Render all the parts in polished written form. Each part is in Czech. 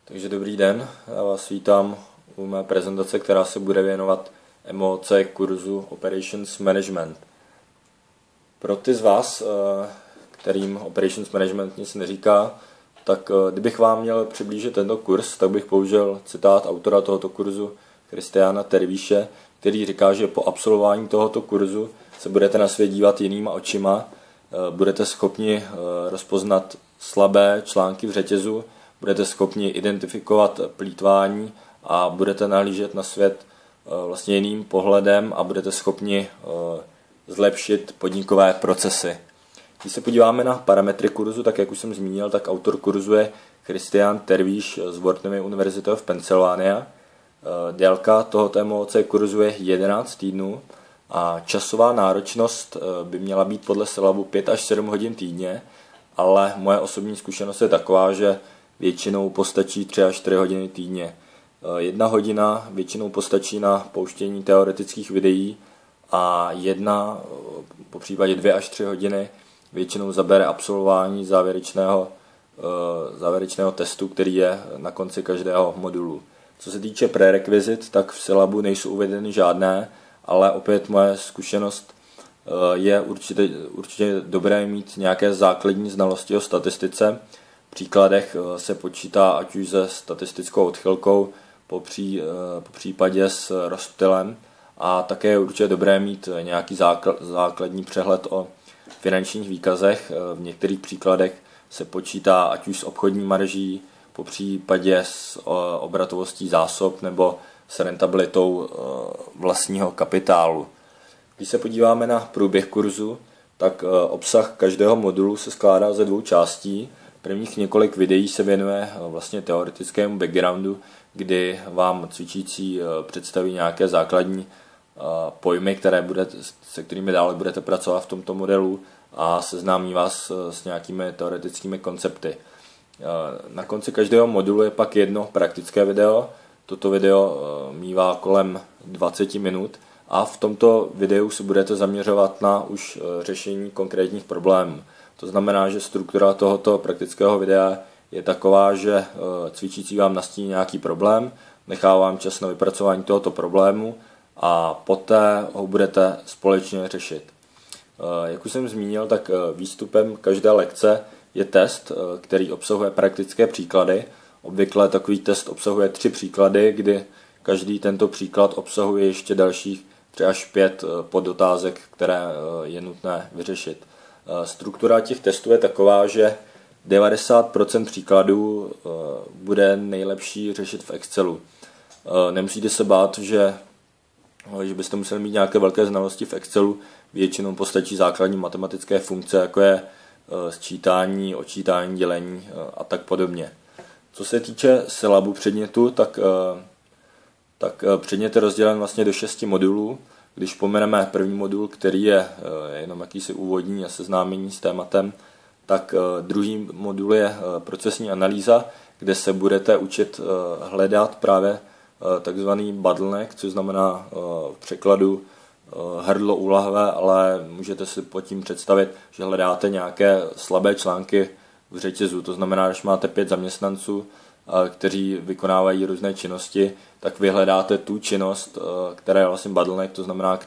Takže dobrý den, já vás vítám u mé prezentace, která se bude věnovat MOC kurzu Operations Management. Pro ty z vás, kterým Operations Management nic neříká, tak kdybych vám měl přiblížit tento kurz, tak bych použil citát autora tohoto kurzu, Christiana Terwieše, který říká, že po absolvování tohoto kurzu se budete na svět dívat jinýma očima, budete schopni rozpoznat slabé články v řetězu, budete schopni identifikovat plýtvání a budete nahlížet na svět vlastně jiným pohledem a budete schopni zlepšit podnikové procesy. Když se podíváme na parametry kurzu, tak jak už jsem zmínil, tak autor kurzu je Christian Terwieš z Whartonovy univerzity v Pennsylvania. Délka tohoto MOC kurzu je 11 týdnů a časová náročnost by měla být podle syllabu 5 až 7 hodin týdně, ale moje osobní zkušenost je taková, že většinou postačí 3 až 4 hodiny týdně. 1 hodina většinou postačí na pouštění teoretických videí a po případě 2 až 3 hodiny většinou zabere absolvování závěrečného testu, který je na konci každého modulu. Co se týče prerekvizit, tak v syllabu nejsou uvedeny žádné, ale opět moje zkušenost je určitě dobré mít nějaké základní znalosti o statistice. V příkladech se počítá ať už se statistickou odchylkou, po případě s rozptylem a také je určitě dobré mít nějaký základní přehled o finančních výkazech. V některých příkladech se počítá ať už s obchodní marží, po případě s obratovostí zásob nebo s rentabilitou vlastního kapitálu. Když se podíváme na průběh kurzu, tak obsah každého modulu se skládá ze 2 částí. Prvních několik videí se věnuje vlastně teoretickému backgroundu, kdy vám cvičící představí nějaké základní pojmy, se kterými dále budete pracovat v tomto modelu a seznámí vás s nějakými teoretickými koncepty. Na konci každého modulu je pak jedno praktické video. Toto video mívá kolem 20 minut a v tomto videu se budete zaměřovat na už řešení konkrétních problémů. To znamená, že struktura tohoto praktického videa je taková, že cvičící vám nastíní nějaký problém, nechá vám čas na vypracování tohoto problému a poté ho budete společně řešit. Jak už jsem zmínil, tak výstupem každé lekce je test, který obsahuje praktické příklady. Obvykle takový test obsahuje 3 příklady, kdy každý tento příklad obsahuje ještě dalších 3 až 5 podotázek, které je nutné vyřešit. Struktura těch testů je taková, že 90% příkladů bude nejlepší řešit v Excelu. Nemusíte se bát, že byste museli mít nějaké velké znalosti v Excelu, většinou postačí základní matematické funkce, jako je sčítání, odčítání, dělení a tak podobně. Co se týče syllabu předmětu, tak předmět je rozdělen vlastně do 6 modulů. Když pomeneme první modul, který je jenom jakýsi úvodní a seznámení s tématem, tak druhý modul je procesní analýza, kde se budete učit hledat právě takzvaný bottleneck, což znamená v překladu hrdlo úlahvé, ale můžete si pod tím představit, že hledáte nějaké slabé články v řetězu. To znamená, že máte 5 zaměstnanců, kteří vykonávají různé činnosti, tak vy hledáte tu činnost, která je vlastně bottleneck, to znamená,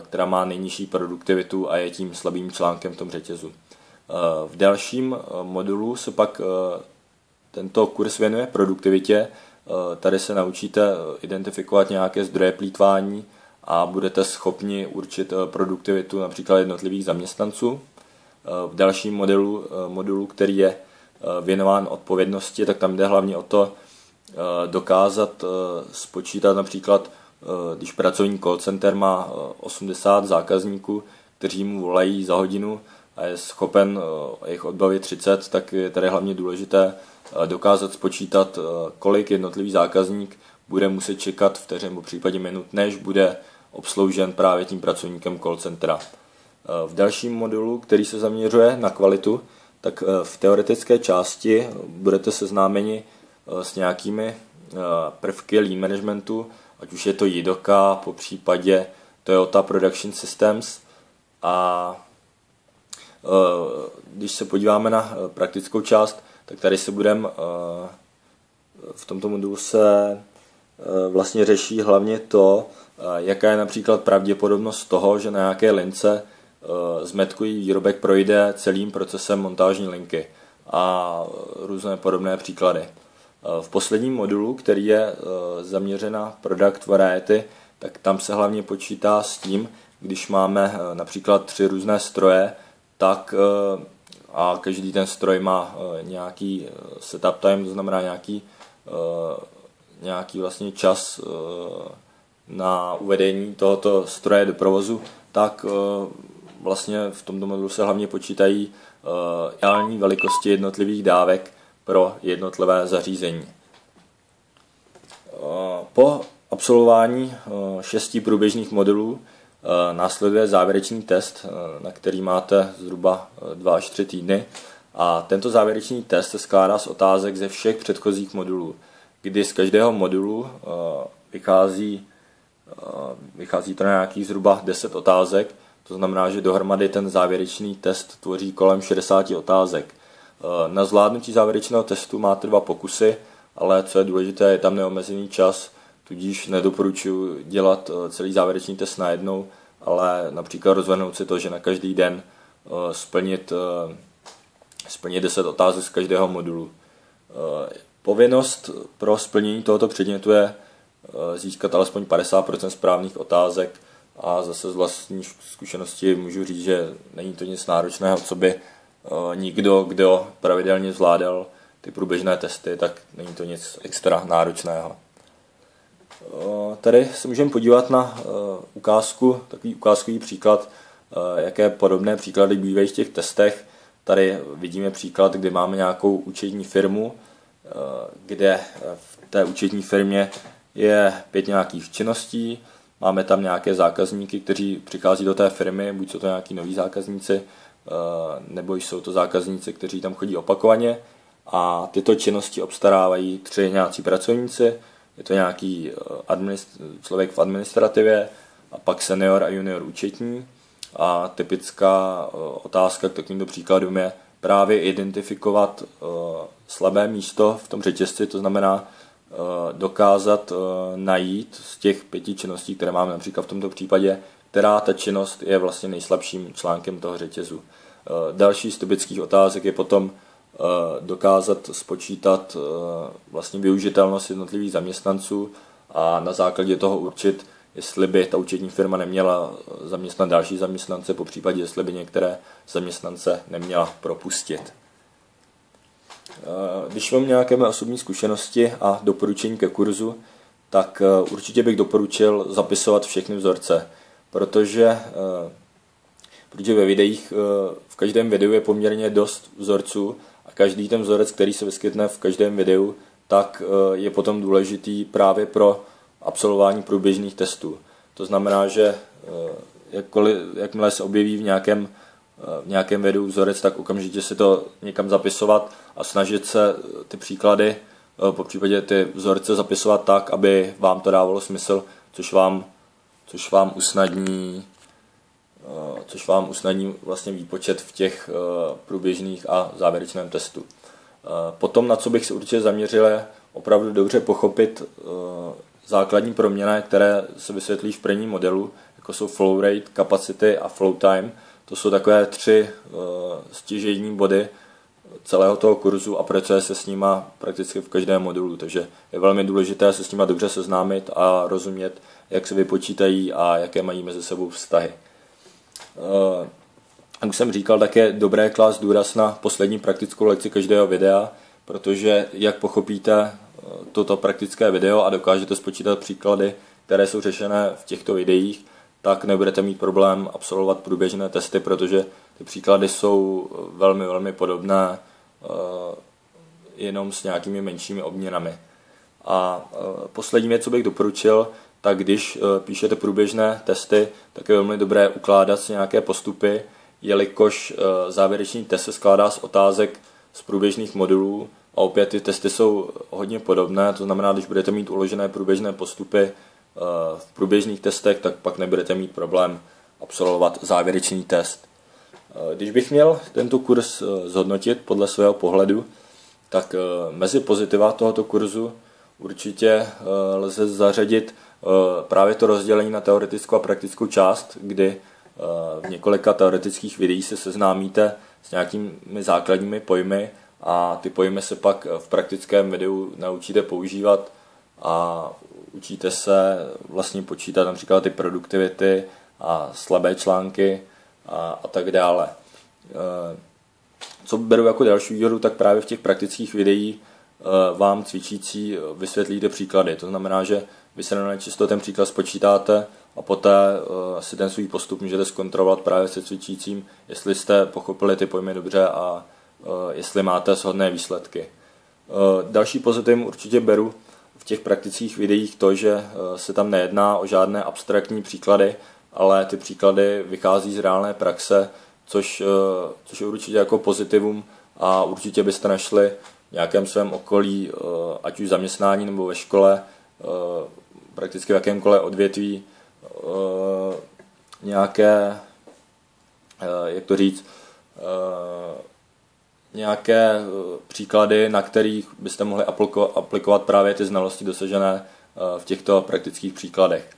která má nejnižší produktivitu a je tím slabým článkem v tom řetězu. V dalším modulu se pak tento kurz věnuje produktivitě. Tady se naučíte identifikovat nějaké zdroje plýtvání a budete schopni určit produktivitu například jednotlivých zaměstnanců. V dalším modulu, který je věnován odpovědnosti, tak tam jde hlavně o to dokázat spočítat například, když pracovní call center má 80 zákazníků, kteří mu volají za hodinu a je schopen jich odbavit 30, tak je tady hlavně důležité dokázat spočítat, kolik jednotlivý zákazník bude muset čekat vteřin nebo případě minut, než bude obsloužen právě tím pracovníkem call centera. V dalším modulu, který se zaměřuje na kvalitu, tak v teoretické části budete seznámeni s nějakými prvky lean managementu, ať už je to Jidoka, po případě Toyota Production Systems. A když se podíváme na praktickou část, tak tady se budeme v tomto modulu se vlastně řeší hlavně to, jaká je například pravděpodobnost toho, že na nějaké lince zmetkový výrobek projde celým procesem montážní linky a různé podobné příklady. V posledním modulu, který je zaměřen na product variety, tak tam se hlavně počítá s tím, když máme například 3 různé stroje, tak a každý ten stroj má nějaký setup time, to znamená nějaký vlastně čas na uvedení tohoto stroje do provozu, tak vlastně v tomto modulu se hlavně počítají ideální velikosti jednotlivých dávek pro jednotlivé zařízení. Po absolvování 6 průběžných modulů následuje závěrečný test, na který máte zhruba 2 až 3 týdny. A tento závěrečný test se skládá z otázek ze všech předchozích modulů, kdy z každého modulu vychází to na nějakých zhruba 10 otázek. To znamená, že dohromady ten závěrečný test tvoří kolem 60 otázek. Na zvládnutí závěrečného testu máte 2 pokusy, ale co je důležité, je tam neomezený čas, tudíž nedoporučuji dělat celý závěrečný test najednou, ale například rozvrhnout si to, že na každý den splnit 10 otázek z každého modulu. Povinnost pro splnění tohoto předmětu je získat alespoň 50% správných otázek a zase z vlastní zkušenosti můžu říct, že není to nic náročného, co by nikdo, kdo pravidelně zvládal ty průběžné testy, tak není to nic extra náročného. Tady se můžeme podívat na takový ukázkový příklad, jaké podobné příklady bývají v těch testech. Tady vidíme příklad, kdy máme nějakou účetní firmu, kde v té účetní firmě je 5 nějakých činností, máme tam nějaké zákazníky, kteří přichází do té firmy, buď jsou to nějaký noví zákazníci, nebo jsou to zákazníci, kteří tam chodí opakovaně a tyto činnosti obstarávají 3 nějací pracovníci, je to nějaký člověk v administrativě a pak senior a junior účetní a typická otázka k takovýmto příkladům je právě identifikovat slabé místo v tom řetězci, to znamená dokázat najít z těch 5 činností, které máme například v tomto případě, která ta činnost je vlastně nejslabším článkem toho řetězu. Další z typických otázek je potom dokázat spočítat vlastně využitelnost jednotlivých zaměstnanců a na základě toho určit, jestli by ta účetní firma neměla zaměstnat další zaměstnance, popřípadě jestli by některé zaměstnance neměla propustit. Když mám nějaké mé osobní zkušenosti a doporučení ke kurzu, tak určitě bych doporučil zapisovat všechny vzorce, protože ve videích v každém videu je poměrně dost vzorců a každý ten vzorec, který se vyskytne v každém videu, tak je potom důležitý právě pro absolvování průběžných testů. To znamená, že jakmile se objeví v nějakém videu vzorec, tak okamžitě si to někam zapisovat a snažit se ty příklady, popřípadě ty vzorce zapisovat tak, aby vám to dávalo smysl, což vám usnadní vlastně výpočet v těch průběžných a závěrečném testu. Potom, na co bych se určitě zaměřil, je opravdu dobře pochopit základní proměny, které se vysvětlí v prvním modelu, jako jsou flow rate, capacity a flow time. To jsou takové 3 stěžejní body celého toho kurzu a pracuje se s nima prakticky v každém modulu, takže je velmi důležité se s nima dobře seznámit a rozumět, jak se vypočítají a jaké mají mezi sebou vztahy. Jak jsem říkal, tak je dobré klást důraz na poslední praktickou lekci každého videa, protože jak pochopíte toto praktické video a dokážete spočítat příklady, které jsou řešené v těchto videích, tak nebudete mít problém absolvovat průběžné testy, protože ty příklady jsou velmi, velmi podobné, jenom s nějakými menšími obměnami. A poslední věc, co bych doporučil, tak když píšete průběžné testy, tak je velmi dobré ukládat si nějaké postupy, jelikož závěrečný test se skládá z otázek z průběžných modulů a opět ty testy jsou hodně podobné, to znamená, když budete mít uložené průběžné postupy v průběžných testech, tak pak nebudete mít problém absolvovat závěrečný test. Když bych měl tento kurz zhodnotit podle svého pohledu, Tak mezi pozitiva tohoto kurzu určitě lze zařadit právě to rozdělení na teoretickou a praktickou část, kdy v několika teoretických videích se seznámíte s nějakými základními pojmy a ty pojmy se pak v praktickém videu naučíte používat a učíte se vlastně počítat například ty produktivity a slabé články a tak dále. Co beru jako další výhodu, tak právě v těch praktických videích vám cvičící vysvětlíte příklady. To znamená, že vy se na čisto ten příklad spočítáte a poté si ten svůj postup můžete zkontrolovat právě se cvičícím, jestli jste pochopili ty pojmy dobře a jestli máte shodné výsledky. Další pozitivum určitě beru v těch praktických videích to, že se tam nejedná o žádné abstraktní příklady, ale ty příklady vychází z reálné praxe, což je určitě jako pozitivum a určitě byste našli v nějakém svém okolí, ať už zaměstnání nebo ve škole, prakticky v jakémkoliv odvětví, nějaké, jak to říct, nějaké příklady, na kterých byste mohli aplikovat právě ty znalosti dosažené v těchto praktických příkladech.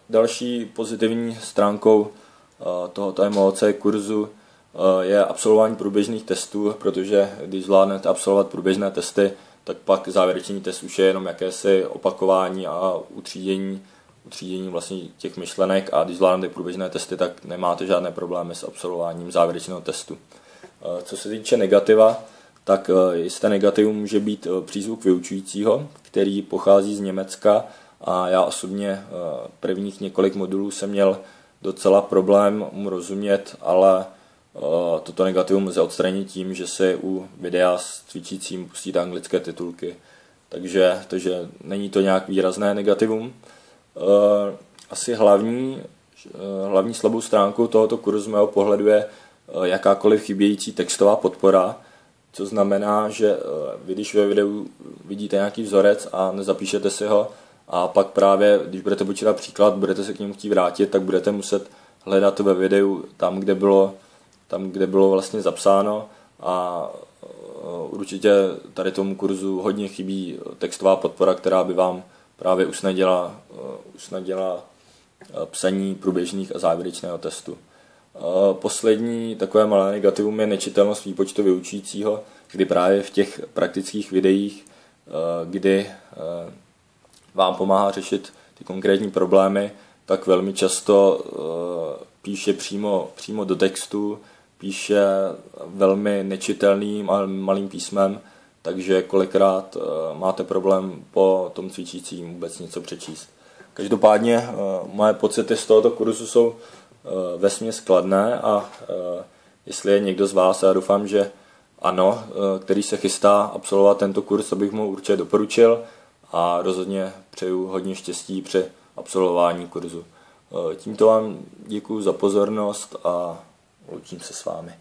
Další pozitivní stránkou tohoto MOOC kurzu je absolvování průběžných testů, protože když zvládnete absolvovat průběžné testy, tak pak závěrečný test už je jenom jakési opakování a utřídění vlastně těch myšlenek a když zvládnete průběžné testy, tak nemáte žádné problémy s absolvováním závěrečného testu. Co se týče negativa, tak jisté negativum může být přízvuk vyučujícího, který pochází z Německa a já osobně prvních několik modulů jsem měl docela problém mu rozumět, ale toto negativum lze odstranit tím, že si u videa s cvičícím pustíte anglické titulky. Takže není to nějak výrazné negativum. Asi hlavní slabou stránkou tohoto kurzu z mého pohledu je jakákoliv chybějící textová podpora, co znamená, že vy když ve videu vidíte nějaký vzorec a nezapíšete si ho a pak právě, když budete počítat příklad, budete se k němu chtít vrátit, tak budete muset hledat ve videu tam, kde bylo vlastně zapsáno a určitě tady tomu kurzu hodně chybí textová podpora, která by vám právě usnadnila psaní průběžných a závěrečného testu. Poslední takové malé negativum je nečitelnost výpočtu vyučujícího, kdy právě v těch praktických videích, kdy vám pomáhá řešit ty konkrétní problémy, tak velmi často píše přímo do textu, píše velmi nečitelným a malým písmem, takže kolikrát máte problém po tom cvičícím vůbec něco přečíst. Každopádně moje pocity z tohoto kurzu jsou vesměs kladné a jestli je někdo z vás, já doufám, že ano, který se chystá absolvovat tento kurz, to bych mu určitě doporučil a rozhodně přeju hodně štěstí při absolvování kurzu. Tímto vám děkuji za pozornost a loučím se s vámi.